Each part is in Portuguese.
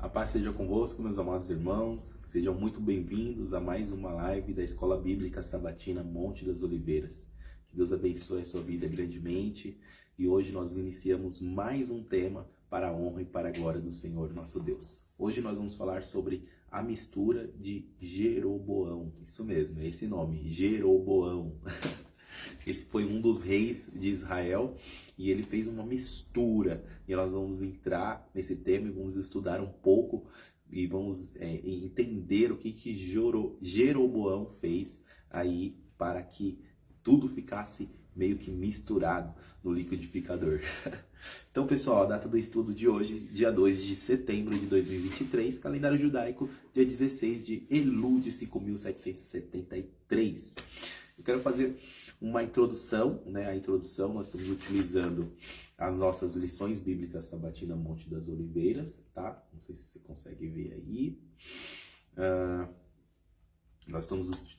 A paz seja convosco, meus amados irmãos. Sejam muito bem-vindos a mais uma live da Escola Bíblica Sabatina Monte das Oliveiras. Que Deus abençoe a sua vida grandemente. E hoje nós iniciamos mais um tema para a honra e para a glória do Senhor nosso Deus. Hoje nós vamos falar sobre a mistura de Jeroboão. Isso mesmo, é esse nome, Jeroboão. Esse foi um dos reis de Israel e ele fez uma mistura. E nós vamos entrar nesse tema e vamos estudar um pouco e vamos entender o que Jeroboão fez aí para que tudo ficasse meio que misturado no liquidificador. Então, pessoal, a data do estudo de hoje, dia 2 de setembro de 2023, calendário judaico, dia 16 de Elul de 5773. Eu quero fazer uma introdução, né? A introdução nós estamos utilizando as nossas lições bíblicas Sabatina Monte das Oliveiras, tá? Não sei se você consegue ver aí. Nós estamos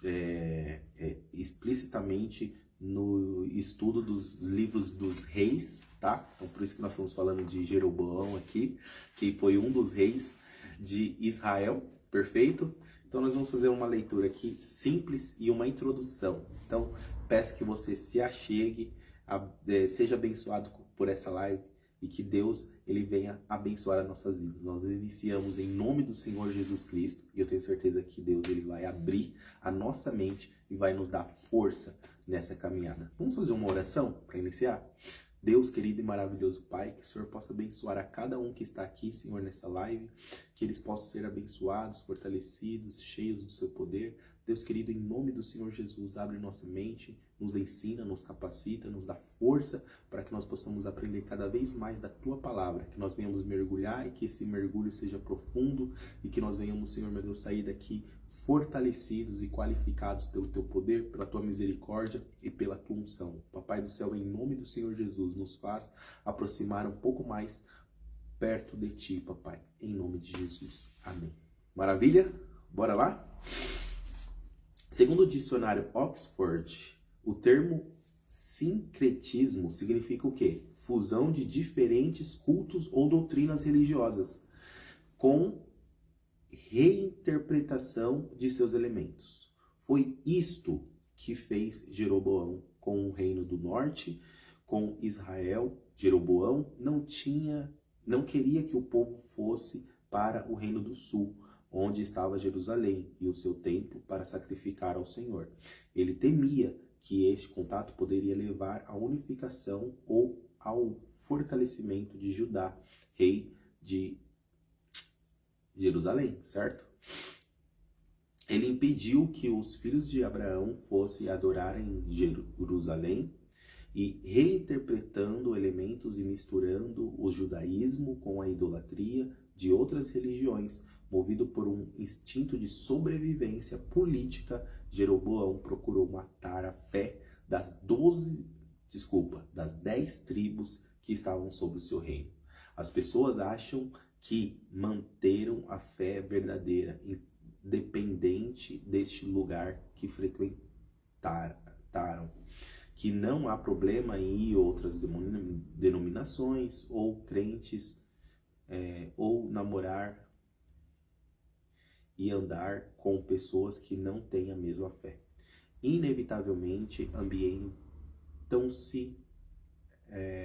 explicitamente no estudo dos livros dos reis, tá? Então por isso que nós estamos falando de Jeroboão aqui, que foi um dos reis de Israel, perfeito? Então nós vamos fazer uma leitura aqui simples e uma introdução. Então peço que você se achegue, seja abençoado por essa live e que Deus ele venha abençoar as nossas vidas. Nós iniciamos em nome do Senhor Jesus Cristo e eu tenho certeza que Deus ele vai abrir a nossa mente e vai nos dar força nessa caminhada. Vamos fazer uma oração para iniciar? Deus querido e maravilhoso Pai, que o Senhor possa abençoar a cada um que está aqui, Senhor, nessa live, que eles possam ser abençoados, fortalecidos, cheios do seu poder. Deus querido, em nome do Senhor Jesus, abre nossa mente, nos ensina, nos capacita, nos dá força para que nós possamos aprender cada vez mais da Tua Palavra, que nós venhamos mergulhar e que esse mergulho seja profundo e que nós venhamos, Senhor, meu Deus, sair daqui fortalecidos e qualificados pelo Teu poder, pela Tua misericórdia e pela Tua unção. Papai do céu, em nome do Senhor Jesus, nos faz aproximar um pouco mais perto de Ti, Papai, em nome de Jesus. Amém. Maravilha? Bora lá? Segundo o dicionário Oxford, o termo sincretismo significa o quê? Fusão de diferentes cultos ou doutrinas religiosas, com reinterpretação de seus elementos. Foi isto que fez Jeroboão com o reino do norte, com Israel. Jeroboão não queria que o povo fosse para o reino do sul, onde estava Jerusalém e o seu templo para sacrificar ao Senhor. Ele temia que este contato poderia levar à unificação ou ao fortalecimento de Judá, rei de Jerusalém, certo? Ele impediu que os filhos de Abraão fossem adorar em Jerusalém e reinterpretando elementos e misturando o judaísmo com a idolatria de outras religiões, movido por um instinto de sobrevivência política, Jeroboão procurou matar a fé das 10 tribos que estavam sob o seu reino. As pessoas acham que manteram a fé verdadeira, independente deste lugar que frequentaram, que não há problema em ir outras denominações ou crentes, ou namorar e andar com pessoas que não têm a mesma fé. Inevitavelmente ambientam-se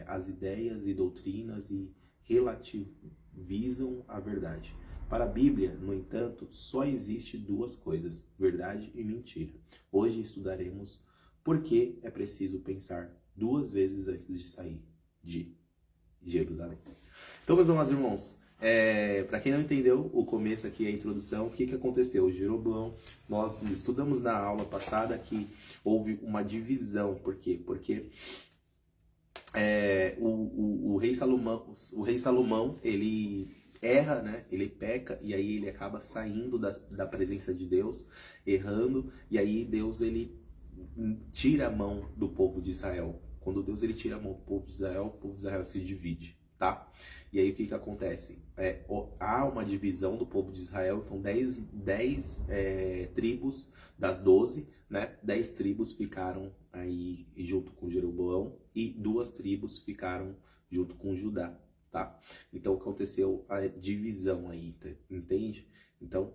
as ideias e doutrinas e relativizam a verdade. Para a Bíblia, no entanto, só existe duas coisas, verdade e mentira. Hoje estudaremos por que é preciso pensar duas vezes antes de sair de Jerusalém. Então, meus amados irmãos, para quem não entendeu o começo aqui, a introdução, o que aconteceu? Jeroboão, nós estudamos na aula passada que houve uma divisão. Por quê? Porque o rei Salomão, ele erra, né? Ele peca e aí ele acaba saindo da presença de Deus, errando, e aí Deus ele tira a mão do povo de Israel. Quando Deus ele tira a mão do povo de Israel, o povo de Israel se divide, tá? E aí o que acontece? Há uma divisão do povo de Israel, então 10 tribos das 12, né? 10 tribos ficaram aí junto com Jeroboão e 2 tribos ficaram junto com Judá, tá? Então aconteceu a divisão aí, entende? Então,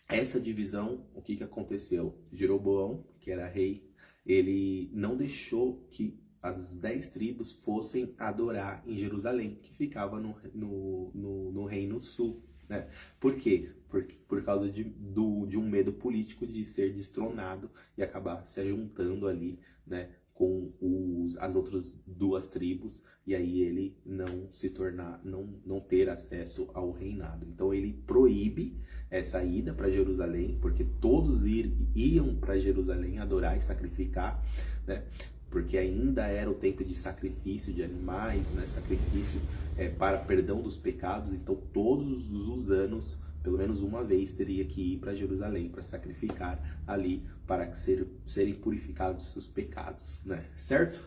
essa divisão, o que aconteceu? Jeroboão, que era rei, ele não deixou que as 10 tribos fossem adorar em Jerusalém, que ficava no Reino Sul, né? Por quê? Por causa de um medo político de ser destronado e acabar se juntando ali, né, com as outras 2 tribos, e aí ele não ter acesso ao reinado. Então ele proíbe essa ida para Jerusalém, porque todos iam para Jerusalém adorar e sacrificar, né? Porque ainda era o tempo de sacrifício de animais, né? Sacrifício para perdão dos pecados. Então todos os anos, pelo menos uma vez, teria que ir para Jerusalém para sacrificar ali, para serem purificados os seus pecados, né? Certo?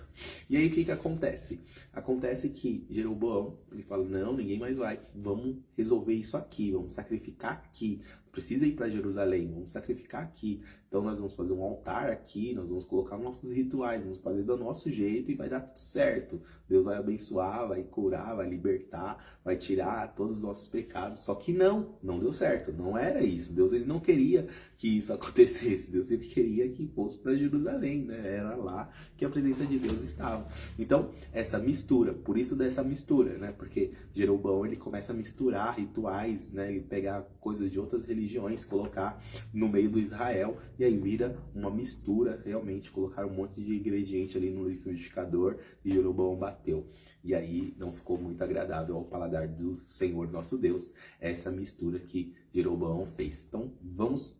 E aí o que acontece? Acontece que Jeroboão, ele fala, não, ninguém mais vai, vamos resolver isso aqui, vamos sacrificar aqui, não precisa ir para Jerusalém, vamos sacrificar aqui. Então nós vamos fazer um altar aqui, nós vamos colocar nossos rituais, vamos fazer do nosso jeito e vai dar tudo certo. Deus vai abençoar, vai curar, vai libertar, vai tirar todos os nossos pecados. Só que não deu certo, não era isso. Deus, ele não queria que isso acontecesse, Deus, ele queria que fosse para Jerusalém, né? Era lá que a presença de Deus estava. Então, essa mistura, por isso dessa mistura, né? Porque Jeroboão, ele começa a misturar rituais, né? Ele pegar coisas de outras religiões, colocar no meio do Israel, e aí vira uma mistura, realmente, colocar um monte de ingrediente ali no liquidificador, e Jeroboão bateu. E aí não ficou muito agradável ao paladar do Senhor nosso Deus, essa mistura que Jeroboão fez. Então, vamos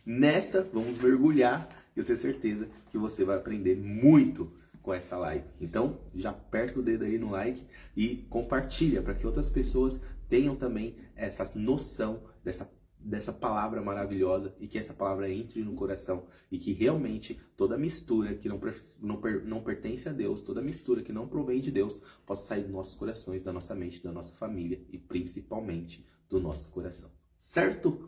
mergulhar, e eu tenho certeza que você vai aprender muito com essa live. Então, já aperta o dedo aí no like e compartilha para que outras pessoas tenham também essa noção dessa palavra maravilhosa, e que essa palavra entre no coração, e que realmente toda mistura que não pertence a Deus, toda mistura que não provém de Deus, possa sair dos nossos corações, da nossa mente, da nossa família e principalmente do nosso coração. Certo?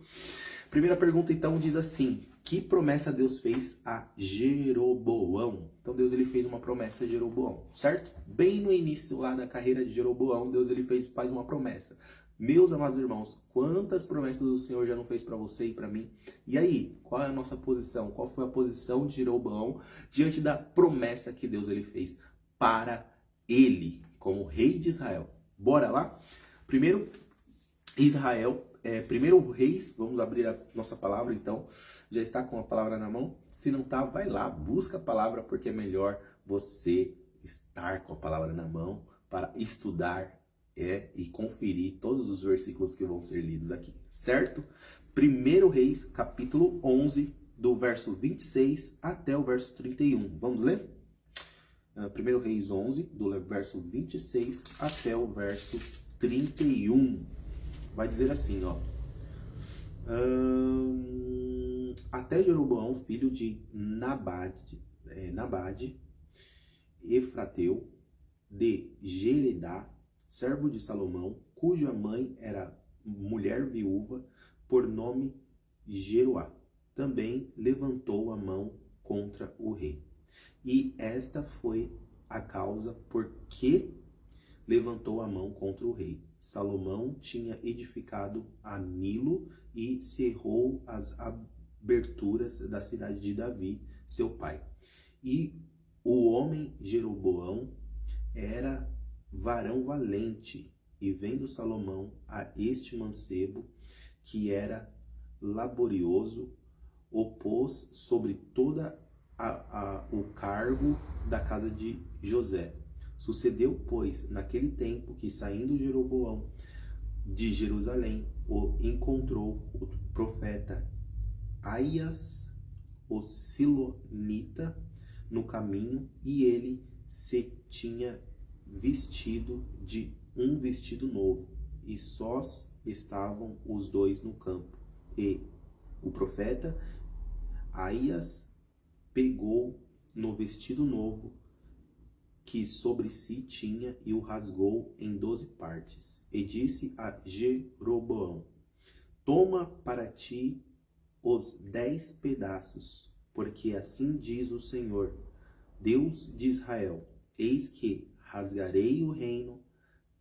Primeira pergunta então diz assim: que promessa Deus fez a Jeroboão? Então Deus, ele fez uma promessa a Jeroboão, certo? Bem no início lá da carreira de Jeroboão, Deus, ele faz uma promessa. Meus amados irmãos, quantas promessas o Senhor já não fez para você e para mim? E aí, qual é a nossa posição? Qual foi a posição de Jeroboão diante da promessa que Deus, ele fez para ele, como rei de Israel? Bora lá? Primeiro, primeiro Reis, vamos abrir a nossa palavra então. Já está com a palavra na mão? Se não tá, vai lá, busca a palavra, porque é melhor você estar com a palavra na mão para estudar e conferir todos os versículos que vão ser lidos aqui, certo? Primeiro Reis, capítulo 11, do verso 26 até o verso 31. Vamos ler? Primeiro Reis 11, do verso 26 até o verso 31. Vai dizer assim, ó. Até Jeroboão, filho de Nabade, Efrateu, de Jeredá, servo de Salomão, cuja mãe era mulher viúva, por nome Jeruá, também levantou a mão contra o rei. E esta foi a causa por que levantou a mão contra o rei. Salomão tinha edificado a Nilo e cerrou as aberturas da cidade de Davi, seu pai. E o homem Jeroboão era varão valente, e vendo Salomão a este mancebo, que era laborioso, opôs sobre toda o cargo da casa de José. Sucedeu, pois, naquele tempo que, saindo Jeroboão de Jerusalém, o encontrou o profeta Aias, o Silonita, no caminho, e ele se tinha vestido de um vestido novo, e sós estavam os dois no campo. E o profeta Aias pegou no vestido novo que sobre si tinha, e o rasgou em 12 partes, e disse a Jeroboão: toma para ti os 10 pedaços, porque assim diz o Senhor, Deus de Israel: eis que rasgarei o reino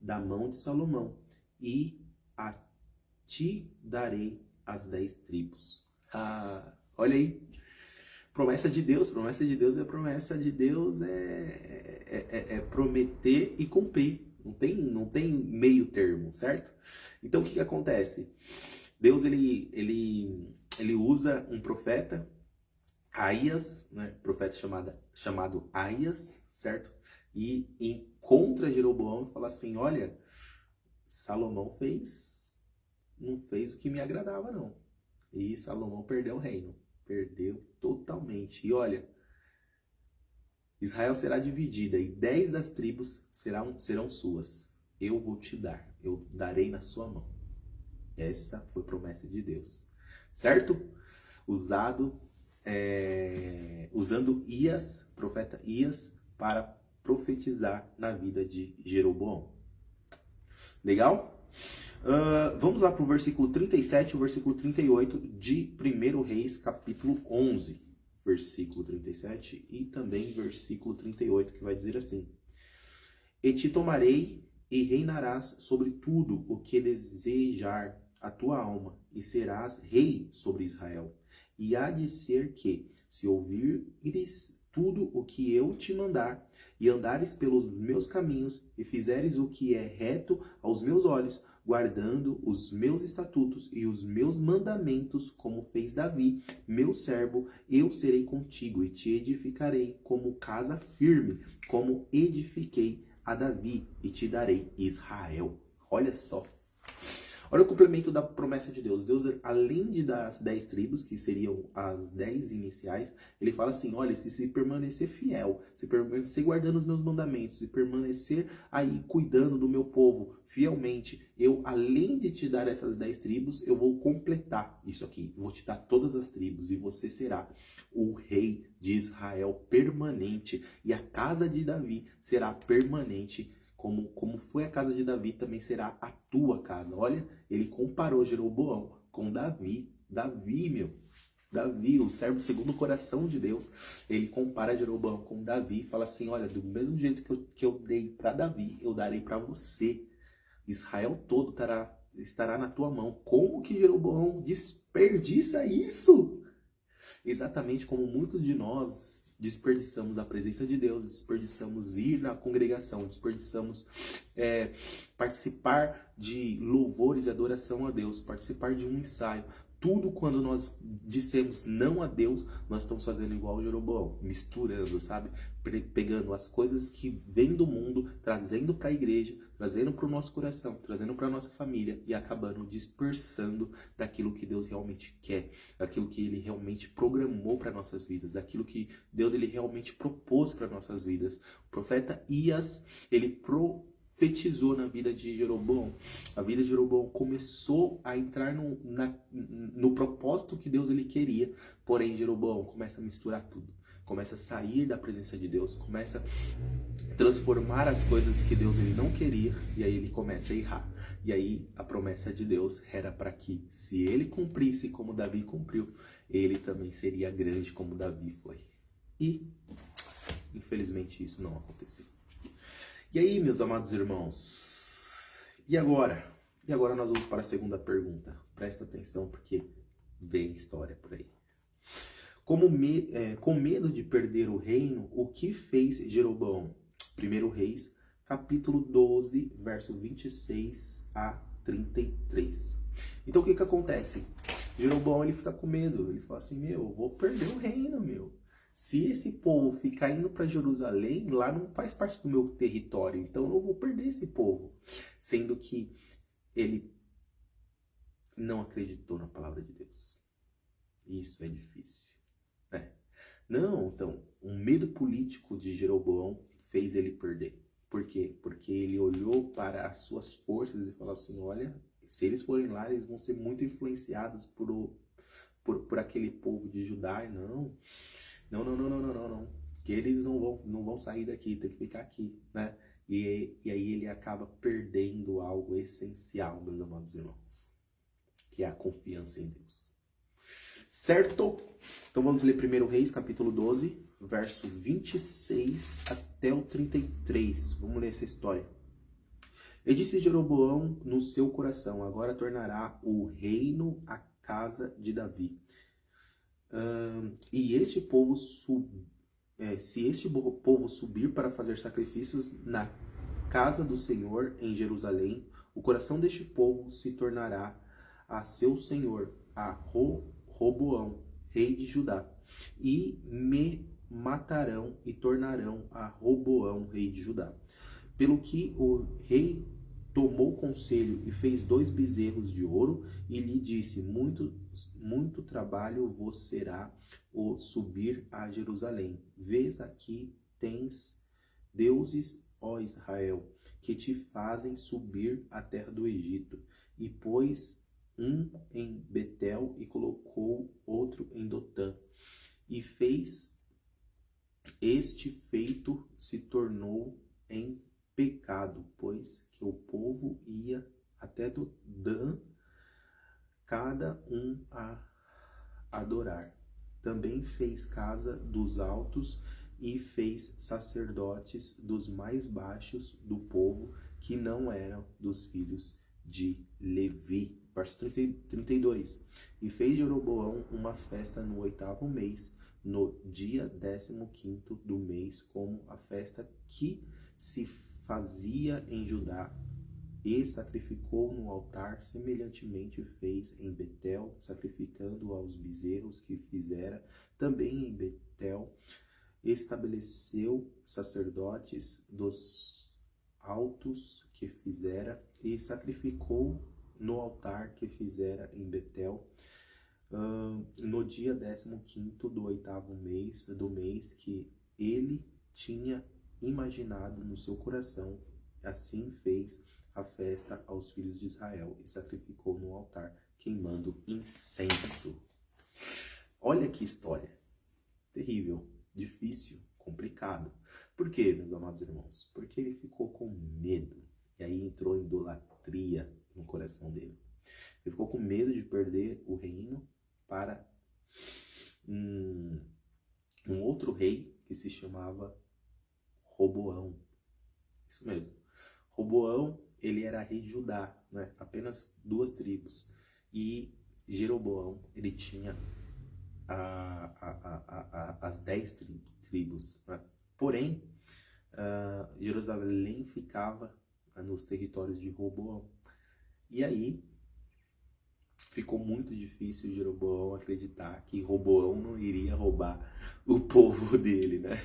da mão de Salomão, e a ti darei as 10 tribos. Ah, olha aí. Promessa de Deus é promessa de Deus é prometer e cumprir. Não tem meio termo, certo? Então o que acontece? Deus ele usa um profeta, Aias, né? Profeta chamado Aias, certo? E encontra Jeroboão e fala assim: olha, Salomão não fez o que me agradava, não. E Salomão perdeu o reino. Perdeu totalmente. E olha, Israel será dividida e 10 das tribos serão suas. Eu vou te dar. Eu darei na sua mão. Essa foi promessa de Deus. Certo? Usando Ias, profeta Ias, para profetizar na vida de Jeroboão. Legal? Vamos lá para o versículo 37 e o versículo 38 de 1 Reis, capítulo 11. Versículo 37 e também versículo 38, que vai dizer assim: E te tomarei e reinarás sobre tudo o que desejar a tua alma, e serás rei sobre Israel. E há de ser que, se ouvires tudo o que eu te mandar, e andares pelos meus caminhos, e fizeres o que é reto aos meus olhos, guardando os meus estatutos e os meus mandamentos, como fez Davi, meu servo, eu serei contigo e te edificarei como casa firme, como edifiquei a Davi, e te darei Israel. Olha só. Olha o complemento da promessa de Deus. Deus, além de dar as 10 tribos, que seriam as 10 iniciais, ele fala assim: olha, se permanecer fiel, se permanecer guardando os meus mandamentos, se permanecer aí cuidando do meu povo fielmente, eu, além de te dar essas 10 tribos, eu vou completar isso aqui. Eu vou te dar todas as tribos e você será o rei de Israel permanente. E a casa de Davi será permanente. Como foi a casa de Davi, também será a tua casa. Olha, ele comparou Jeroboão com Davi. Davi, o servo segundo o coração de Deus. Ele compara Jeroboão com Davi e fala assim: olha, do mesmo jeito que eu dei para Davi, eu darei para você. Israel todo estará na tua mão. Como que Jeroboão desperdiça isso? Exatamente como muitos de nós desperdiçamos a presença de Deus, desperdiçamos ir na congregação, desperdiçamos participar de louvores e adoração a Deus, participar de um ensaio. Tudo quando nós dissemos não a Deus, nós estamos fazendo igual o Jeroboão, misturando, sabe? Pegando as coisas que vêm do mundo, trazendo para a igreja, trazendo para o nosso coração, trazendo para a nossa família e acabando dispersando daquilo que Deus realmente quer, daquilo que Ele realmente programou para nossas vidas, daquilo que Deus ele realmente propôs para nossas vidas. O profeta Ias, ele profetizou na vida de Jeroboão. A vida de Jeroboão começou a entrar no propósito que Deus ele queria, porém Jeroboão começa a misturar tudo. Começa a sair da presença de Deus, começa a transformar as coisas que Deus ele não queria, e aí ele começa a errar. E aí a promessa de Deus era para que, se ele cumprisse como Davi cumpriu, ele também seria grande como Davi foi. E, infelizmente, isso não aconteceu. E aí, meus amados irmãos, e agora? E agora nós vamos para a segunda pergunta. Presta atenção, porque vem história por aí. Com medo de perder o reino, o que fez Jeroboão? 1 Reis, capítulo 12, verso 26 a 33. Então o que acontece? Jeroboão ele fica com medo, ele fala assim: eu vou perder o reino, Se esse povo ficar indo para Jerusalém, lá não faz parte do meu território, então eu vou perder esse povo. Sendo que ele não acreditou na palavra de Deus. Isso é difícil. Não, então, um medo político de Jeroboão fez ele perder. Por quê? Porque ele olhou para as suas forças e falou assim: olha, se eles forem lá, eles vão ser muito influenciados por aquele povo de Judá. Não. Que eles não vão sair daqui, tem que ficar aqui, né? E aí ele acaba perdendo algo essencial, meus amados irmãos, que é a confiança em Deus. Certo? Então vamos ler 1 Reis, capítulo 12, verso 26 até o 33. Vamos ler essa história. E disse Jeroboão no seu coração: agora tornará o reino à casa de Davi. E este povo se este povo subir para fazer sacrifícios na casa do Senhor em Jerusalém, o coração deste povo se tornará a seu senhor, a Roboão, rei de Judá, e me matarão e tornarão a Roboão, rei de Judá. Pelo que o rei tomou conselho e fez 2 bezerros de ouro e lhe disse: muito trabalho vos será o subir a Jerusalém. Vês, aqui tens deuses, ó Israel, que te fazem subir a terra do Egito. E pôs um em Betel e colocou outro em Dotã. E fez este feito, se tornou em pecado, pois que o povo ia até Dan, cada um a adorar. Também fez casa dos altos e fez sacerdotes dos mais baixos do povo, que não eram dos filhos de Levi. Verso 32. E fez Jeroboão uma festa no 8º mês, no dia 15º do mês, como a festa que se fazia em Judá, e sacrificou no altar, semelhantemente fez em Betel, sacrificando aos bezerros que fizera. Também em Betel estabeleceu sacerdotes dos altos que fizera, e sacrificou no altar que fizera em Betel, no dia 15º do 8º mês, do mês que ele tinha imaginado no seu coração. Assim fez a festa aos filhos de Israel e sacrificou no altar, queimando incenso. Olha que história terrível, difícil, complicado. Por quê, meus amados irmãos? Porque ele ficou com medo, e aí entrou idolatria no coração dele. Ele ficou com medo de perder o reino para um outro rei que se chamava Roboão. Isso mesmo. Roboão, ele era rei de Judá, né? Apenas 2 tribos. E Jeroboão, ele tinha as 10 tribos. Né? Porém, Jerusalém ficava nos territórios de Roboão. E aí, ficou muito difícil Jeroboão acreditar que Roboão não iria roubar o povo dele, né?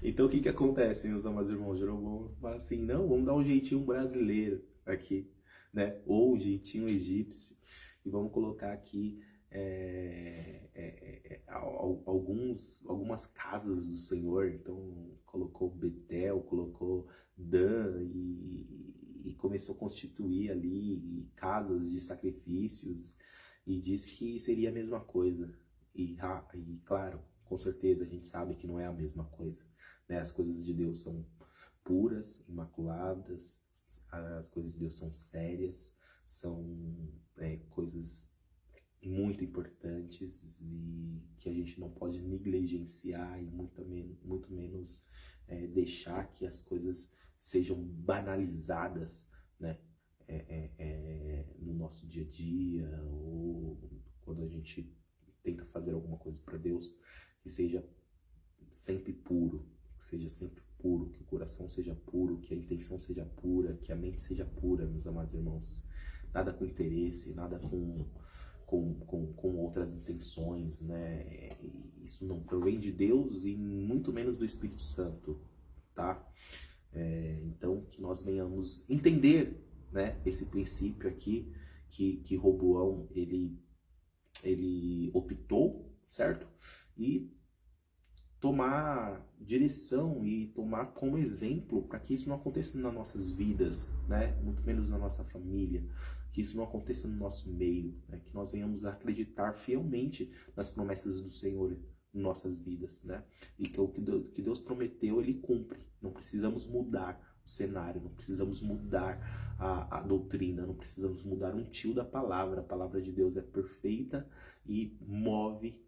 Então o que acontece, meus amados irmãos? Jeroboão fala assim: não, vamos dar um jeitinho brasileiro aqui, né? Ou um jeitinho egípcio, e vamos colocar aqui algumas casas do Senhor. Então colocou Betel, colocou Dan, e começou a constituir ali casas de sacrifícios, e disse que seria a mesma coisa. E claro, com certeza a gente sabe que não é a mesma coisa, né? As coisas de Deus são puras, imaculadas, as coisas de Deus são sérias, são coisas muito importantes e que a gente não pode negligenciar, e muito menos deixar que as coisas sejam banalizadas, né? No nosso dia a dia, ou quando a gente tenta fazer alguma coisa para Deus, que seja sempre puro, que o coração seja puro, que a intenção seja pura, que a mente seja pura, meus amados irmãos. Nada com interesse, nada com outras intenções, né? Isso não provém de Deus e muito menos do Espírito Santo, tá? Então, que nós venhamos entender, né, esse princípio aqui, que Roboão, ele optou, certo? E tomar direção e tomar como exemplo para que isso não aconteça nas nossas vidas, né? Muito menos na nossa família, que isso não aconteça no nosso meio, né? Que nós venhamos a acreditar fielmente nas promessas do Senhor em nossas vidas, né? E que o que Deus prometeu, Ele cumpre. Não precisamos mudar o cenário, não precisamos mudar a doutrina, não precisamos mudar um tio da palavra. A palavra de Deus é perfeita e move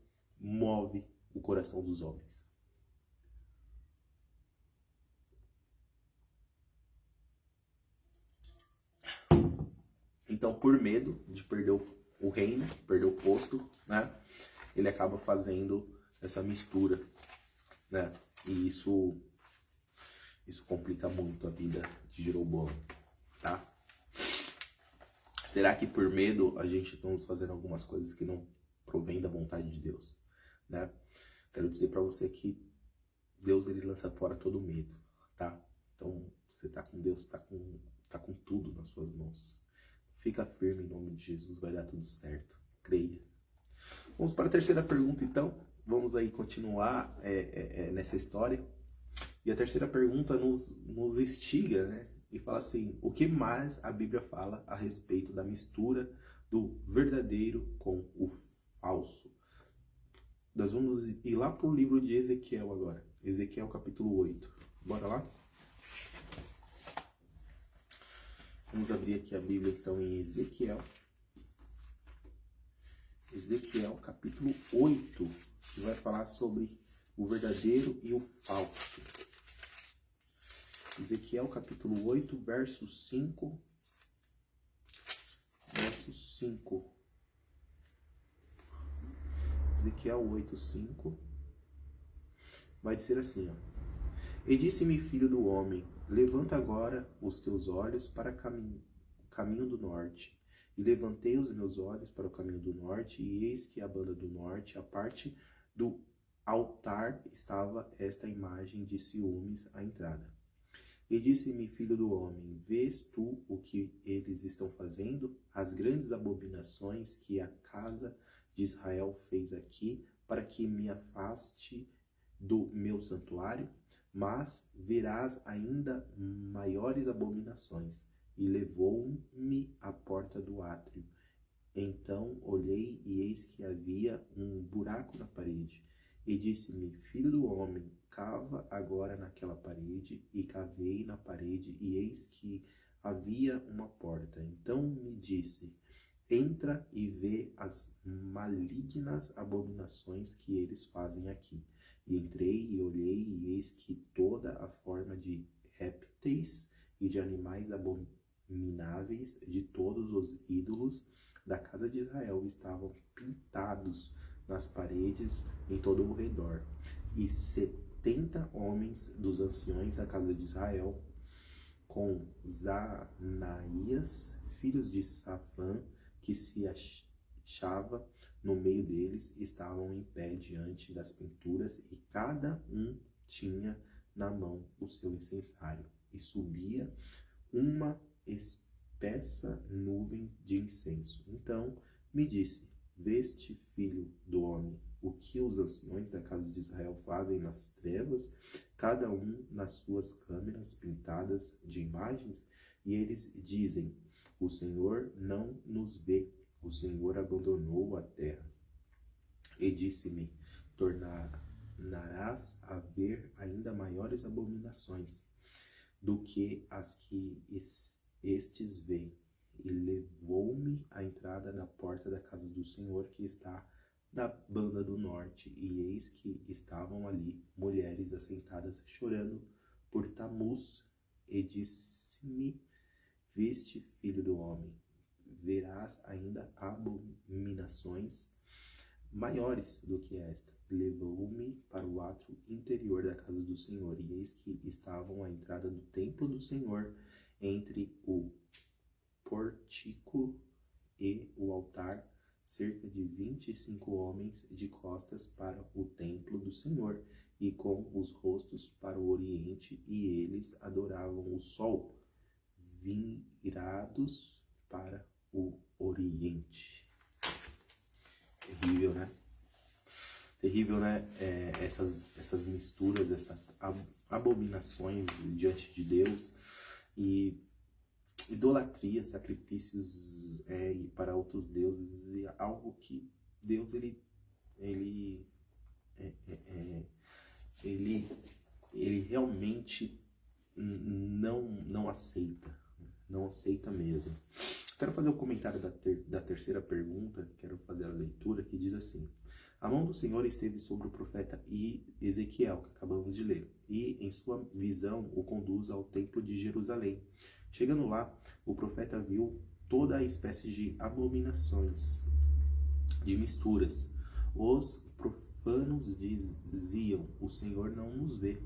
o coração dos homens. Então, por medo de perder o reino, perder o posto, né? Ele acaba fazendo essa mistura, né? E isso complica muito a vida de Jeroboão, tá? Será que por medo a gente estamos fazendo algumas coisas que não provém da vontade de Deus, né? Quero dizer para você que Deus, ele lança fora todo medo, tá? Então, você tá com Deus, tá com tudo nas suas mãos. Fica firme em nome de Jesus, vai dar tudo certo. Creia. Vamos para a terceira pergunta, então. Vamos aí continuar nessa história. E a terceira pergunta nos instiga, né? E fala assim, o que mais a Bíblia fala a respeito da mistura do verdadeiro com o falso? Nós vamos ir lá para o livro de Ezequiel agora. Ezequiel capítulo 8. Bora lá? Vamos abrir aqui a Bíblia então em Ezequiel. Ezequiel capítulo 8, que vai falar sobre o verdadeiro e o falso. Ezequiel capítulo 8, verso 5. Verso 5. Ezequiel 8, 5. Vai dizer assim, ó. E disse-me, filho do homem, levanta agora os teus olhos para o caminho do norte. E levantei os meus olhos para o caminho do norte, e eis que a banda do norte, a parte do altar, estava esta imagem de ciúmes à entrada. E disse-me, filho do homem, vês tu o que eles estão fazendo? As grandes abominações que a casa de Israel fez aqui, para que me afaste do meu santuário? Mas verás ainda maiores abominações. E levou-me à porta do átrio. Então olhei, e eis que havia um buraco na parede. E disse-me, filho do homem, cava agora naquela parede. E cavei na parede, e eis que havia uma porta. Então me disse, entra e vê as malignas abominações que eles fazem aqui. E entrei e olhei, e eis que toda a forma de répteis e de animais abomináveis de todos os ídolos da casa de Israel estavam pintados nas paredes em todo o redor. E 70 homens dos anciões da casa de Israel, com Zanaías, filhos de Safã, que se achava no meio deles, estavam em pé diante das pinturas, e cada um tinha na mão o seu incensário. E subia uma espessa nuvem de incenso. Então me disse, veste, filho do homem, o que os anciões da casa de Israel fazem nas trevas, cada um nas suas câmeras pintadas de imagens? E eles dizem, o Senhor não nos vê, o Senhor abandonou a terra. E disse-me, tornarás a ver ainda maiores abominações do que as que estes veem. E levou-me à entrada da porta da casa do Senhor, que está da banda do norte, e eis que estavam ali mulheres assentadas chorando por Tamuz. E disse-me, veste, filho do homem, verás ainda abominações maiores do que esta. Levou-me para o átrio interior da casa do Senhor, e eis que estavam à entrada do templo do Senhor, entre o pórtico e o altar, cerca de 25 homens de costas para o templo do Senhor, e com os rostos para o oriente, e eles adoravam o sol, virados para o oriente. Terrível, né? Terrível, né? Essas misturas, essas abominações diante de Deus, e idolatria, sacrifícios e para outros deuses, e algo que Deus ele realmente não aceita mesmo. Quero fazer o comentário da terceira pergunta, quero fazer a leitura, que diz assim: a mão do Senhor esteve sobre o profeta Ezequiel, que acabamos de ler, e em sua visão o conduz ao templo de Jerusalém. Chegando lá, o profeta viu toda a espécie de abominações, de misturas. Os profanos diziam: o Senhor não nos vê.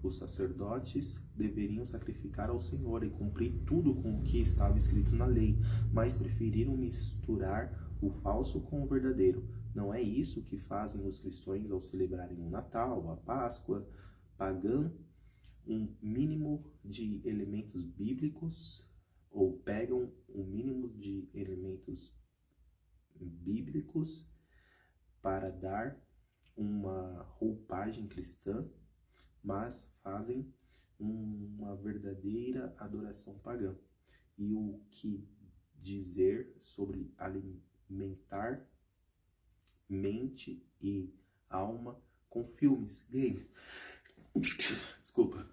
Os sacerdotes deveriam sacrificar ao Senhor e cumprir tudo com o que estava escrito na lei, mas preferiram misturar o falso com o verdadeiro. Não é isso que fazem os cristãos ao celebrarem o Natal, a Páscoa pagã, um mínimo de elementos bíblicos, ou pegam um mínimo de elementos bíblicos para dar uma roupagem cristã, mas fazem uma verdadeira adoração pagã. E o que dizer sobre alimentar mente e alma com filmes, games? Desculpa.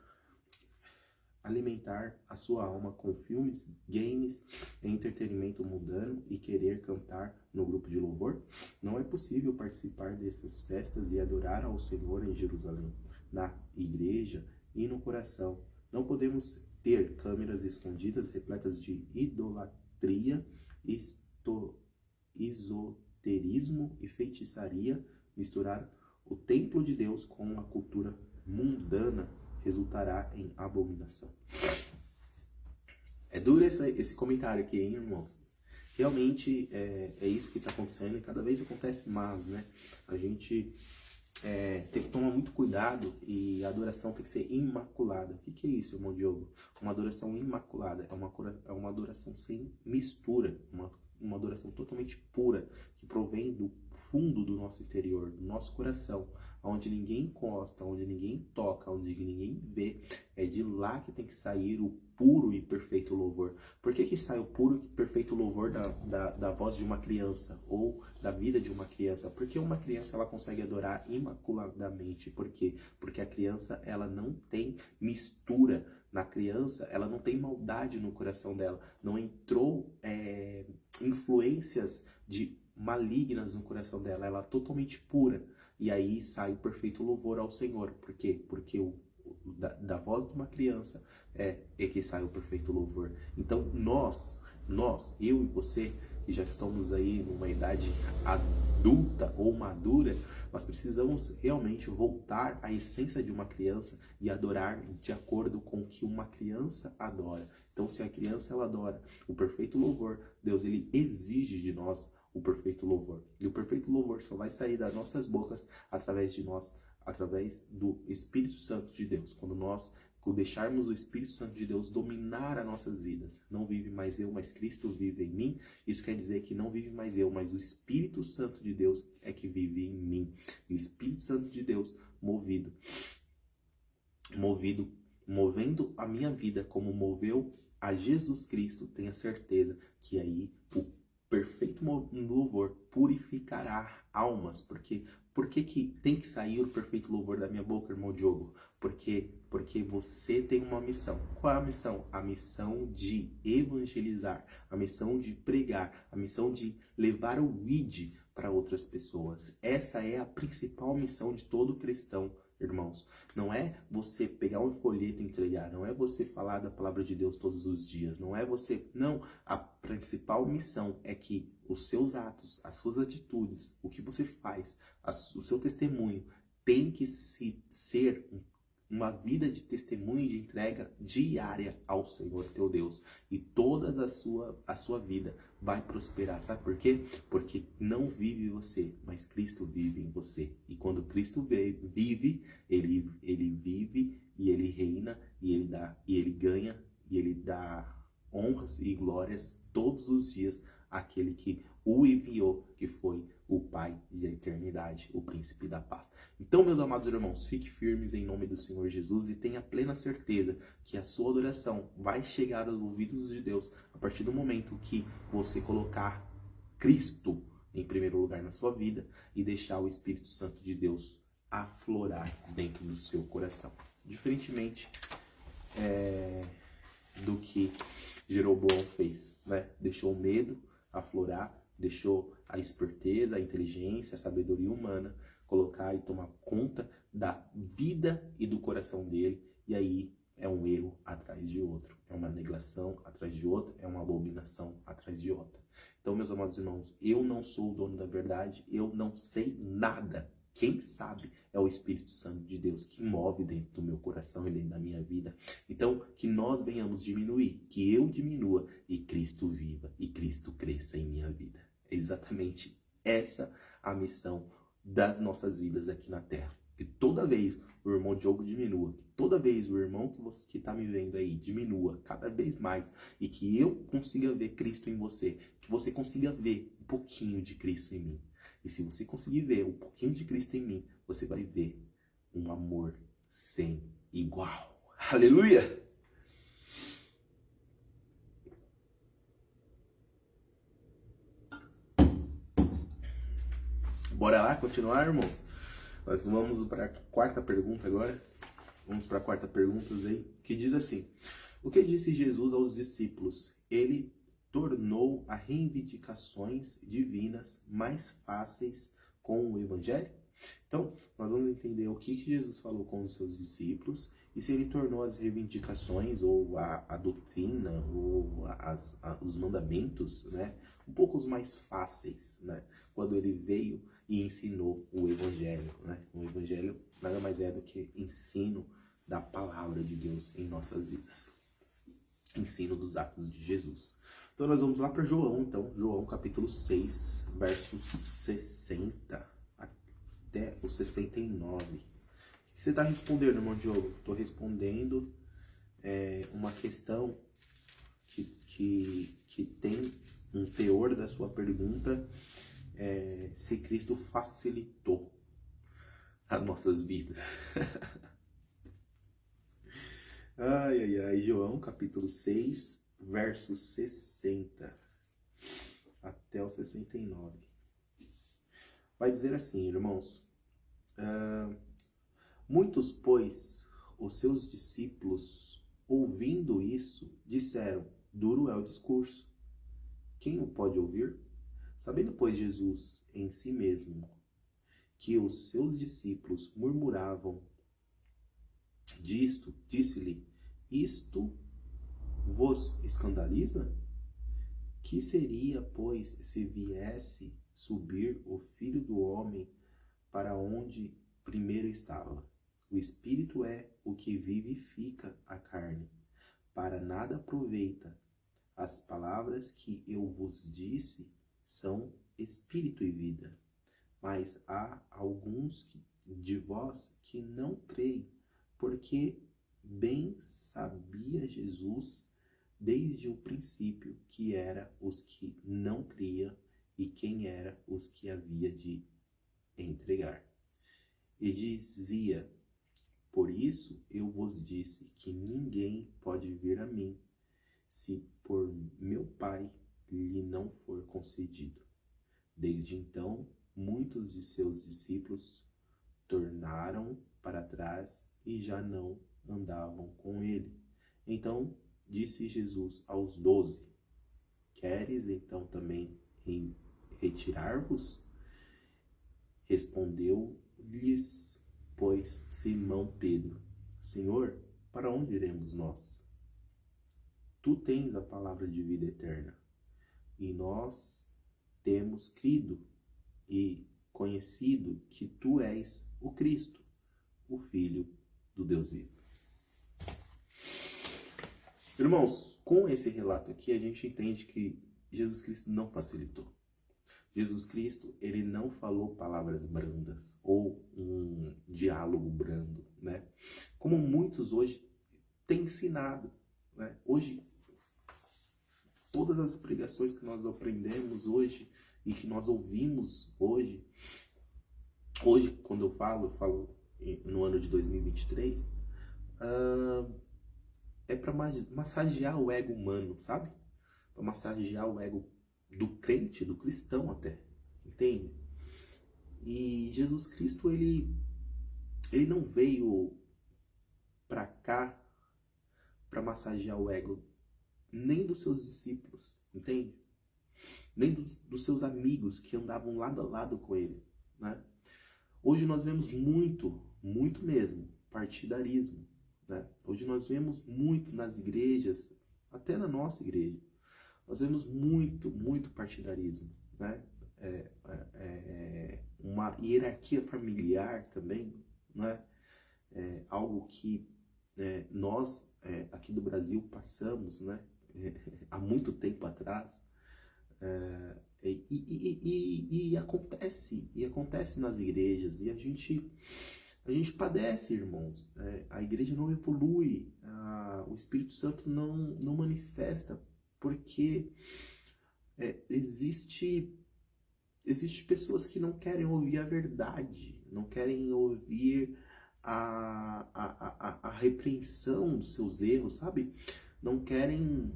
Alimentar a sua alma com filmes, games, entretenimento mundano e querer cantar no grupo de louvor? Não é possível participar dessas festas e adorar ao Senhor em Jerusalém, na igreja e no coração. Não podemos ter câmeras escondidas repletas de idolatria, esoterismo e feitiçaria, misturar o templo de Deus com a cultura mundana resultará em abominação. É duro esse comentário aqui, hein, irmãos? Realmente é isso que está acontecendo e cada vez acontece mais, né? A gente tem que tomar muito cuidado e a adoração tem que ser imaculada. O que é isso, irmão Diogo? Uma adoração imaculada é uma adoração sem mistura, uma adoração totalmente pura, que provém do fundo do nosso interior, do nosso coração, onde ninguém encosta, onde ninguém toca, onde ninguém vê. É de lá que tem que sair o puro e perfeito louvor. Por que sai o puro e perfeito louvor da voz de uma criança ou da vida de uma criança? Porque uma criança ela consegue adorar imaculadamente. Por quê? Porque a criança ela não tem mistura. Na criança, ela não tem maldade no coração dela. Não entrou influências malignas no coração dela. Ela é totalmente pura. E aí sai o perfeito louvor ao Senhor. Por quê? Porque da voz de uma criança é que sai o perfeito louvor. Então nós, eu e você, que já estamos aí numa idade adulta ou madura, nós precisamos realmente voltar à essência de uma criança e adorar de acordo com o que uma criança adora. Então, se a criança ela adora o perfeito louvor, Deus ele exige de nós o perfeito louvor. E o perfeito louvor só vai sair das nossas bocas através de nós, através do Espírito Santo de Deus. Quando nós deixarmos o Espírito Santo de Deus dominar as nossas vidas. Não vive mais eu, mas Cristo vive em mim. Isso quer dizer que não vive mais eu, mas o Espírito Santo de Deus é que vive em mim. E o Espírito Santo de Deus movendo a minha vida como moveu a Jesus Cristo, tenha certeza que aí o perfeito louvor purificará almas. Porque que tem que sair o perfeito louvor da minha boca, irmão Diogo? Porque você tem uma missão. Qual é a missão? A missão de evangelizar, a missão de pregar, a missão de levar o ID para outras pessoas. Essa é a principal missão de todo cristão, irmãos. Não é você pegar um folheto e entregar, não é você falar da palavra de Deus todos os dias, não é você... Não, a principal missão é que os seus atos, as suas atitudes, o que você faz, o seu testemunho tem que ser uma vida de testemunho e de entrega diária ao Senhor teu Deus. E toda a sua vida vai prosperar. Sabe por quê? Porque não vive você, mas Cristo vive em você. E quando Cristo vive, ele vive e ele reina e ele ganha e ele dá honras e glórias todos os dias àquele que o enviou, que foi o Pai da eternidade, o Príncipe da Paz. Então, meus amados irmãos, fique firmes em nome do Senhor Jesus e tenha plena certeza que a sua adoração vai chegar aos ouvidos de Deus a partir do momento que você colocar Cristo em primeiro lugar na sua vida e deixar o Espírito Santo de Deus aflorar dentro do seu coração. Diferentemente do que Jeroboão fez, né? Deixou o medo aflorar, deixou a esperteza, a inteligência, a sabedoria humana colocar e tomar conta da vida e do coração dele. E aí, é um erro atrás de outro, é uma negação atrás de outra, é uma abominação atrás de outra. Então, meus amados irmãos, eu não sou o dono da verdade, eu não sei nada. Quem sabe é o Espírito Santo de Deus que move dentro do meu coração e dentro da minha vida. Então, que nós venhamos diminuir, que eu diminua e Cristo viva e Cristo cresça em minha vida. É exatamente essa a missão das nossas vidas aqui na Terra. Que toda vez o irmão Diogo diminua, que toda vez o irmão que está me vendo aí diminua cada vez mais e que eu consiga ver Cristo em você, que você consiga ver um pouquinho de Cristo em mim. E se você conseguir ver um pouquinho de Cristo em mim, você vai ver um amor sem igual. Aleluia! Bora lá continuar, irmãos? Nós vamos para a quarta pergunta agora. Vamos para a quarta pergunta aí, que diz assim: o que disse Jesus aos discípulos? Ele tornou as reivindicações divinas mais fáceis com o Evangelho? Então, nós vamos entender o que Jesus falou com os seus discípulos e se ele tornou as reivindicações ou a doutrina ou os mandamentos, né, um pouco mais fáceis, né, quando ele veio e ensinou o Evangelho, né? O Evangelho nada mais é do que ensino da palavra de Deus em nossas vidas. Ensino dos atos de Jesus. Então nós vamos lá para João, então, João capítulo 6, versos 60 até o 69. O que você está respondendo, irmão Diogo? Estou respondendo uma questão que tem um teor da sua pergunta, se Cristo facilitou as nossas vidas. Ai, João capítulo 6, versos 60 até o 69. Vai dizer assim, irmãos: muitos, pois, os seus discípulos, ouvindo isso, disseram: duro é o discurso, quem o pode ouvir? Sabendo, pois, Jesus em si mesmo que os seus discípulos murmuravam disto, disse-lhe: isto vos escandaliza? Que seria, pois, se viesse subir o Filho do Homem para onde primeiro estava? O Espírito é o que vivifica a carne. Para nada aproveita. As palavras que eu vos disse são espírito e vida. Mas há alguns de vós que não creem, porque bem sabia Jesus desde o princípio que era os que não criam e quem era os que havia de entregar. E dizia: por isso eu vos disse que ninguém pode vir a mim, se por meu Pai lhe não for concedido. Desde então, muitos de seus discípulos tornaram para trás e já não andavam com ele. Então disse Jesus aos 12: queres então também retirar-vos? Respondeu-lhes, pois, Simão Pedro: Senhor, para onde iremos nós? Tu tens a palavra de vida eterna, e nós temos crido e conhecido que tu és o Cristo, o Filho do Deus vivo. Irmãos, com esse relato aqui, a gente entende que Jesus Cristo não facilitou. Jesus Cristo, ele não falou palavras brandas ou um diálogo brando, né? Como muitos hoje têm ensinado, né? Hoje, todas as pregações que nós aprendemos hoje e que nós ouvimos hoje, quando eu falo no ano de 2023, é para massagear o ego humano, sabe? Para massagear o ego do crente, do cristão até, entende? E Jesus Cristo, ele não veio para cá para massagear o ego nem dos seus discípulos, entende? Nem dos seus amigos que andavam lado a lado com ele, né? Hoje nós vemos muito mesmo, partidarismo, né? Hoje nós vemos muito nas igrejas, até na nossa igreja, nós vemos muito partidarismo, né? Uma hierarquia familiar também, né? Algo que nós aqui do Brasil passamos, né? Há muito tempo atrás, e acontece nas igrejas, e a gente padece, irmãos. A igreja não evolui, o Espírito Santo não manifesta, porque existe pessoas que não querem ouvir a verdade, não querem ouvir a repreensão dos seus erros, sabe? Não querem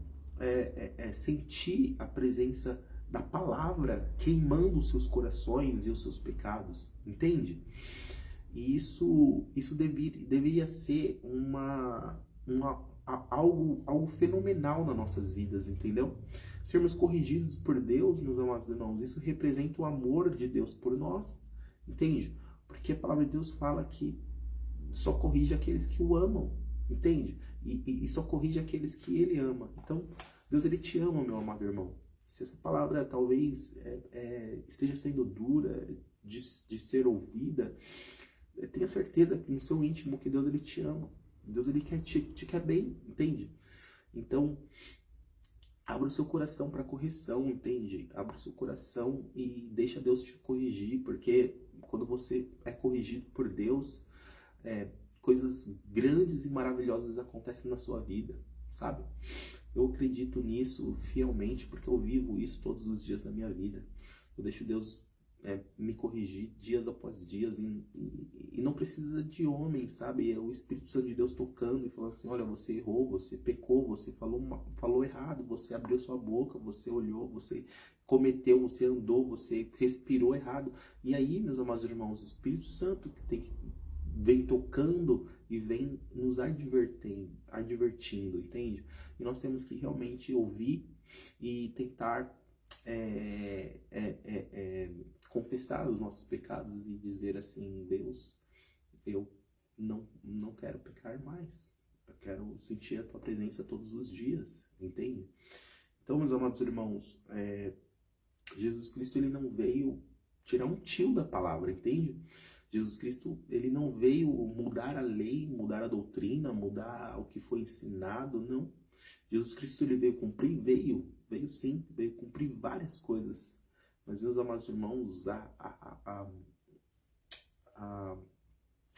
sentir a presença da palavra queimando os seus corações e os seus pecados, entende? E isso deveria ser algo fenomenal nas nossas vidas, entendeu? Sermos corrigidos por Deus, meus amados irmãos, isso representa o amor de Deus por nós, entende? Porque a palavra de Deus fala que só corrige aqueles que o amam, entende? E só corrige aqueles que Ele ama. Então, Deus, Ele te ama, meu amado irmão. Se essa palavra talvez esteja sendo dura de ser ouvida, tenha certeza que no seu íntimo que Deus, Ele te ama. Deus, Ele te quer bem, entende? Então, abra o seu coração para correção, entende? Abra o seu coração e deixa Deus te corrigir, porque quando você é corrigido por Deus, coisas grandes e maravilhosas acontecem na sua vida, sabe? Eu acredito nisso fielmente, porque eu vivo isso todos os dias da minha vida. Eu deixo Deus me corrigir dias após dias, e não precisa de homem, sabe? É o Espírito Santo de Deus tocando e falando assim: olha, você errou, você pecou, você falou errado, você abriu sua boca, você olhou, você cometeu, você andou, você respirou errado. E aí, meus amados irmãos, o Espírito Santo vem tocando e vem nos advertindo, entende? E nós temos que realmente ouvir e tentar confessar os nossos pecados e dizer assim: Deus, eu não quero pecar mais, eu quero sentir a tua presença todos os dias, entende? Então, meus amados irmãos, Jesus Cristo, ele não veio tirar um tio da palavra, entende? Jesus Cristo, ele não veio mudar a lei, mudar a doutrina, mudar o que foi ensinado, não. Jesus Cristo, ele veio cumprir, veio sim, veio cumprir várias coisas. Mas, meus amados irmãos,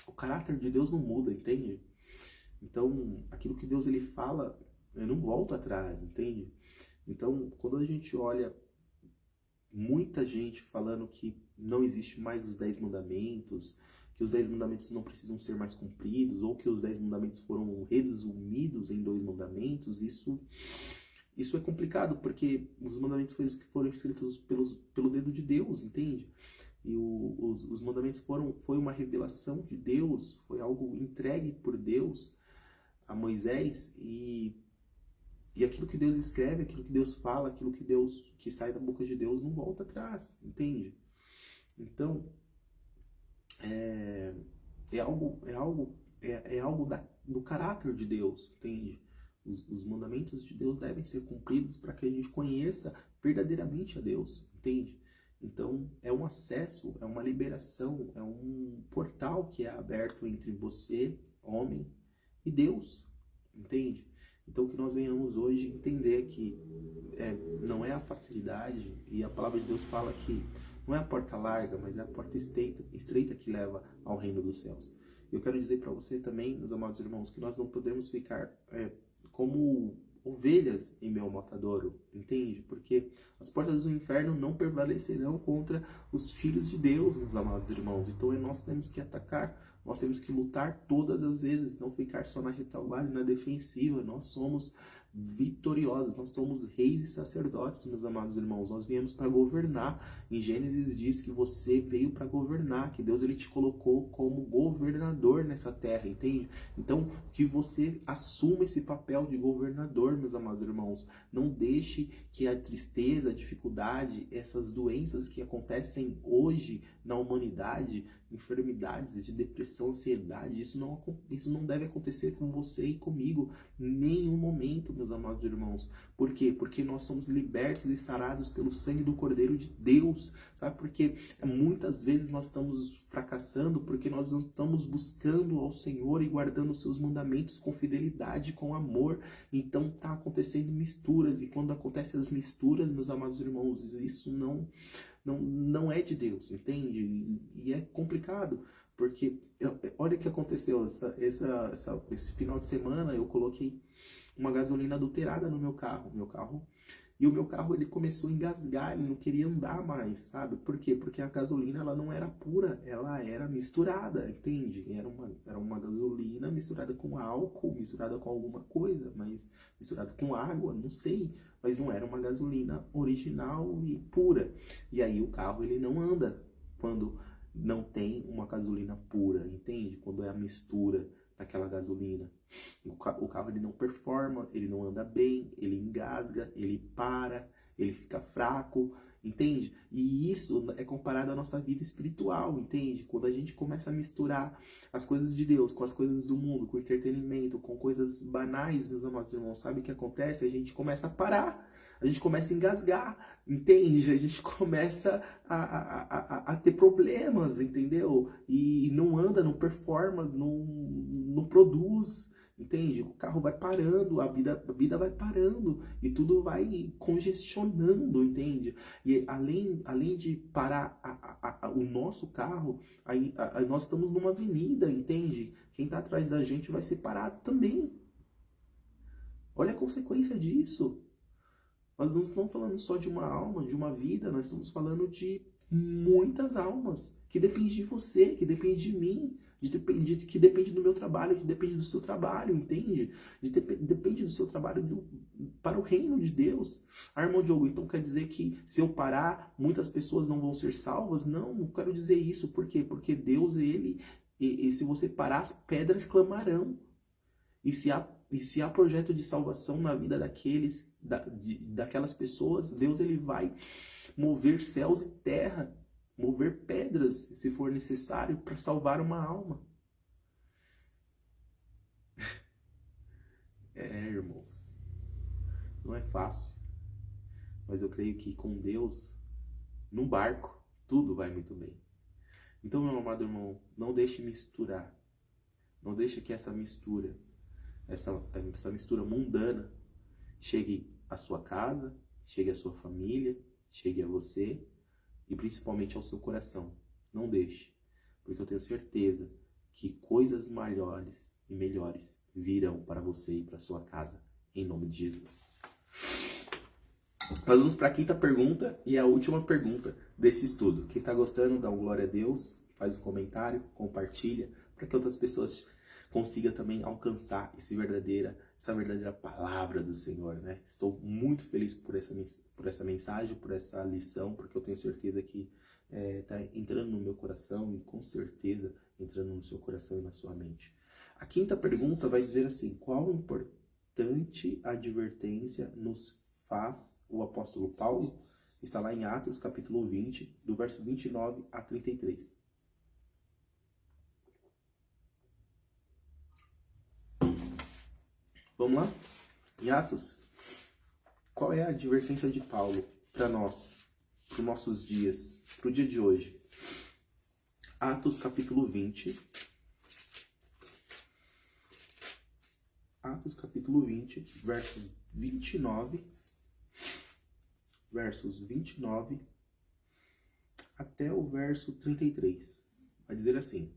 o caráter de Deus não muda, entende? Então, aquilo que Deus, ele fala, eu não volto atrás, entende? Então, quando a gente olha muita gente falando que não existe mais os 10 mandamentos, que os 10 mandamentos não precisam ser mais cumpridos, ou que os 10 mandamentos foram resumidos em 2 mandamentos, isso é complicado, porque os mandamentos foram escritos pelo dedo de Deus, entende? E os mandamentos foi uma revelação de Deus, foi algo entregue por Deus a Moisés, e aquilo que Deus escreve, aquilo que Deus fala, aquilo que sai da boca de Deus não volta atrás, entende? Então, é algo do caráter de Deus, entende? Os mandamentos de Deus devem ser cumpridos para que a gente conheça verdadeiramente a Deus, entende? Então, é um acesso, é uma liberação, é um portal que é aberto entre você, homem, e Deus, entende? Então, que nós venhamos hoje entender que não é a facilidade, e a palavra de Deus fala que não é a porta larga, mas é a porta estreita que leva ao reino dos céus. Eu quero dizer para você também, meus amados irmãos, que nós não podemos ficar como ovelhas em meio ao matadouro, entende? Porque as portas do inferno não prevalecerão contra os filhos de Deus, meus amados irmãos. Então nós temos que atacar, nós temos que lutar todas as vezes, não ficar só na retaguarda, na defensiva. Nós somos vitoriosos. Nós somos reis e sacerdotes, meus amados irmãos. Nós viemos para governar. Em Gênesis diz que você veio para governar, que Deus ele te colocou como governador nessa terra, entende? Então, que você assuma esse papel de governador, meus amados irmãos. Não deixe que a tristeza, a dificuldade, essas doenças que acontecem hoje na humanidade, enfermidades de depressão, ansiedade, isso não deve acontecer com você e comigo em nenhum momento, meus amados irmãos. Por quê? Porque nós somos libertos e sarados pelo sangue do Cordeiro de Deus. Sabe por quê? Muitas vezes nós estamos fracassando porque nós não estamos buscando ao Senhor e guardando os seus mandamentos com fidelidade, com amor. Então tá acontecendo misturas, e quando acontecem as misturas, meus amados irmãos, isso não é de Deus, entende? E é complicado, porque olha o que aconteceu, esse final de semana eu coloquei uma gasolina adulterada no meu carro, e o meu carro ele começou a engasgar, ele não queria andar mais, sabe? Por quê? Porque a gasolina ela não era pura, ela era misturada, entende? Era uma gasolina misturada com álcool, misturada com alguma coisa, mas misturada com água, não sei, mas não era uma gasolina original e pura. E aí o carro ele não anda quando não tem uma gasolina pura, entende? Quando é a mistura daquela gasolina. O carro ele não performa, ele não anda bem, ele engasga, ele para, ele fica fraco, entende? E isso é comparado à nossa vida espiritual, entende? Quando a gente começa a misturar as coisas de Deus com as coisas do mundo, com entretenimento, com coisas banais, meus amados irmãos, sabe o que acontece? A gente começa a parar, a gente começa a engasgar, entende? A gente começa a ter problemas, entendeu? E não anda, não performa, não produz, entende? O carro vai parando, a vida vai parando e tudo vai congestionando, entende? E além de parar o nosso carro, nós estamos numa avenida, entende? Quem está atrás da gente vai ser parado também. Olha a consequência disso. Nós não estamos falando só de uma alma, de uma vida, nós estamos falando de muitas almas, que depende de você, que depende de mim, que depende do meu trabalho, que depende do seu trabalho, entende? Depende do seu trabalho para o reino de Deus. Ah, irmão Diogo, então quer dizer que se eu parar, muitas pessoas não vão ser salvas? Não quero dizer isso. Por quê? Porque Deus, se você parar, as pedras clamarão. E se há projeto de salvação na vida daquelas pessoas, Deus ele vai mover céus e terra, mover pedras, se for necessário, para salvar uma alma. Irmãos, não é fácil. Mas eu creio que com Deus, num barco, tudo vai muito bem. Então, meu amado irmão, não deixe misturar. Não deixe que essa mistura mundana chegue à sua casa, chegue à sua família, chegue a você e principalmente ao seu coração. Não deixe, porque eu tenho certeza que coisas maiores e melhores virão para você e para sua casa, em nome de Jesus. Nós vamos para a quinta pergunta e a última pergunta desse estudo. Quem está gostando, dá um glória a Deus, faz um comentário, compartilha, para que outras pessoas consiga também alcançar essa verdadeira palavra do Senhor, né? Estou muito feliz por essa mensagem, por essa lição, porque eu tenho certeza que está entrando no meu coração e com certeza entrando no seu coração e na sua mente. A quinta pergunta vai dizer assim: qual importante advertência nos faz o apóstolo Paulo? Está lá em Atos capítulo 20, do verso 29 a 33. Vamos lá? Em Atos, qual é a advertência de Paulo para nós, para os nossos dias, para o dia de hoje? Atos capítulo 20. Atos capítulo 20, versos 29 até o verso 33. Vai dizer assim: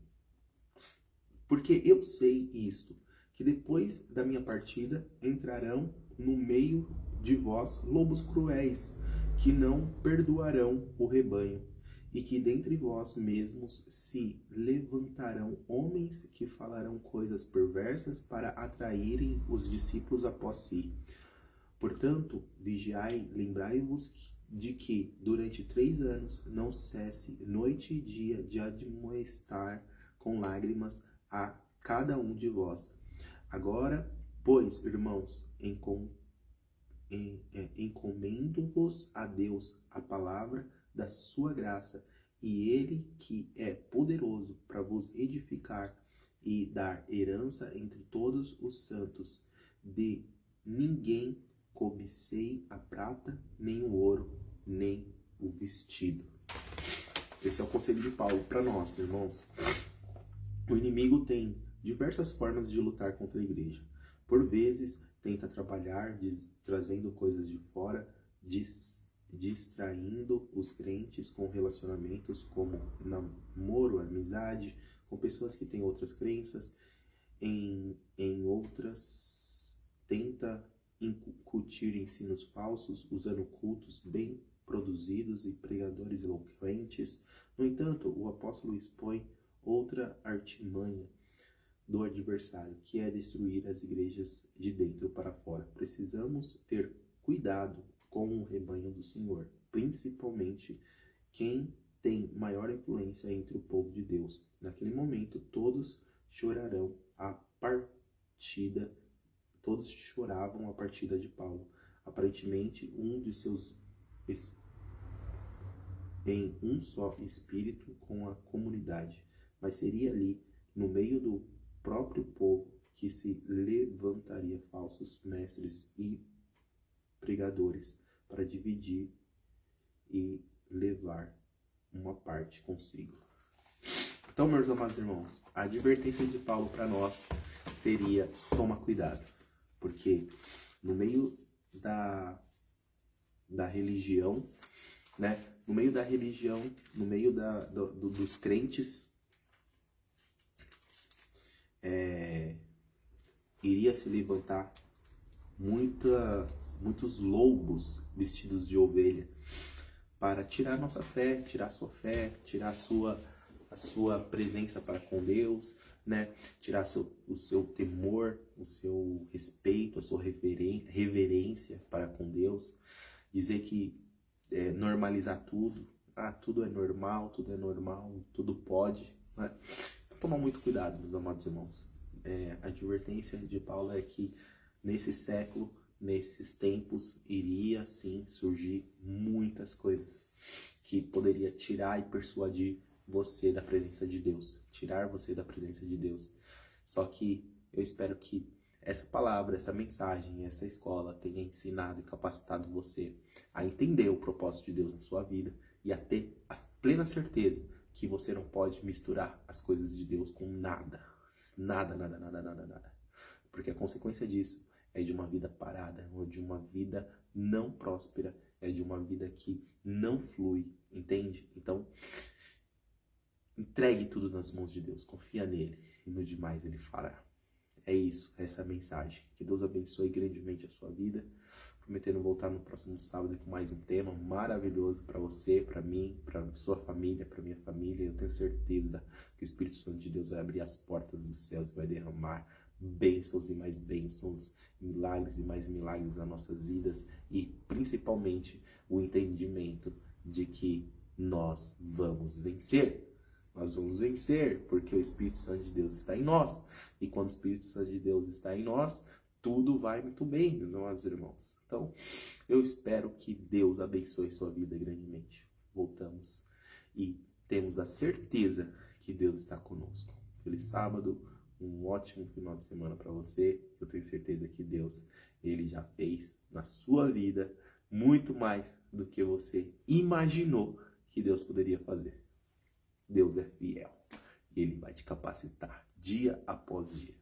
porque eu sei isto, que depois da minha partida entrarão no meio de vós lobos cruéis, que não perdoarão o rebanho, e que dentre vós mesmos se levantarão homens que falarão coisas perversas para atraírem os discípulos após si. Portanto, vigiai, lembrai-vos de que, durante 3 anos, não cesse noite e dia de admoestar com lágrimas a cada um de vós. Agora, pois, irmãos, encomendo-vos a Deus a palavra da sua graça, e Ele que é poderoso para vos edificar e dar herança entre todos os santos. De ninguém cobicei a prata, nem o ouro, nem o vestido. Esse é o conselho de Paulo para nós, irmãos. O inimigo tem diversas formas de lutar contra a igreja. Por vezes, tenta trabalhar trazendo coisas de fora, distraindo os crentes com relacionamentos como namoro, amizade, com pessoas que têm outras crenças. Em outras, tenta incutir ensinos falsos, usando cultos bem produzidos e pregadores eloquentes. No entanto, o apóstolo expõe outra artimanha do adversário, que é destruir as igrejas de dentro para fora. Precisamos ter cuidado com o rebanho do Senhor, principalmente quem tem maior influência entre o povo de Deus. Naquele momento, todos choravam a partida de Paulo. Aparentemente, em um só espírito com a comunidade, mas seria ali, no meio do próprio povo, que se levantaria falsos mestres e pregadores para dividir e levar uma parte consigo. Então, meus amados irmãos, a advertência de Paulo para nós seria: toma cuidado, porque no meio da religião, né? No meio da religião, no meio dos crentes, iria se levantar muitos lobos vestidos de ovelha para tirar nossa fé, tirar a sua fé, tirar a sua presença para com Deus, né? Tirar o seu temor, o seu respeito, a sua reverência para com Deus. Dizer que normalizar tudo. Tudo é normal, tudo pode, né? Então, tomar muito cuidado, meus amados irmãos. A advertência de Paulo é que nesse século, nesses tempos, iria sim surgir muitas coisas que poderia tirar e persuadir você da presença de Deus, tirar você da presença de Deus. Só que eu espero que essa palavra, essa mensagem, essa escola tenha ensinado e capacitado você a entender o propósito de Deus na sua vida e a ter a plena certeza que você não pode misturar as coisas de Deus com nada. Nada. Porque a consequência disso é de uma vida parada, ou de uma vida não próspera, é de uma vida que não flui, entende? Então, entregue tudo nas mãos de Deus, confia nele e no demais ele fará. É isso, essa é a mensagem. Que Deus abençoe grandemente a sua vida. Prometendo voltar no próximo sábado com mais um tema maravilhoso para você, para mim, para sua família, para minha família. Eu tenho certeza que o Espírito Santo de Deus vai abrir as portas dos céus e vai derramar bênçãos e mais bênçãos, milagres e mais milagres nas nossas vidas e principalmente o entendimento de que nós vamos vencer. Nós vamos vencer porque o Espírito Santo de Deus está em nós. E quando o Espírito Santo de Deus está em nós, tudo vai muito bem, meus amados irmãos. Então, eu espero que Deus abençoe sua vida grandemente. Voltamos e temos a certeza que Deus está conosco. Feliz sábado, um ótimo final de semana para você. Eu tenho certeza que Deus, Ele já fez na sua vida muito mais do que você imaginou que Deus poderia fazer. Deus é fiel e Ele vai te capacitar dia após dia.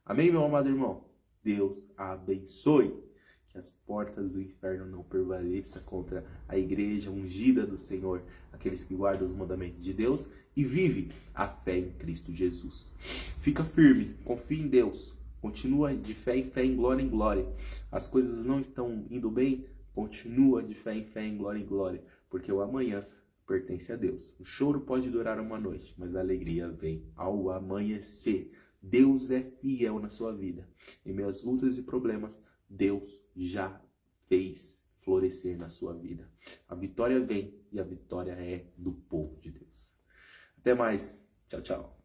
Amém, meu amado irmão? Deus abençoe. Que as portas do inferno não prevaleçam contra a igreja ungida do Senhor, aqueles que guardam os mandamentos de Deus e vivem a fé em Cristo Jesus. Fica firme, confia em Deus, continua de fé em fé, em glória em glória. As coisas não estão indo bem, continua de fé em glória em glória, porque o amanhã pertence a Deus. O choro pode durar uma noite, mas a alegria vem ao amanhecer. Deus é fiel na sua vida. Em meus lutas e problemas, Deus já fez florescer na sua vida. A vitória vem e a vitória é do povo de Deus. Até mais. Tchau, tchau.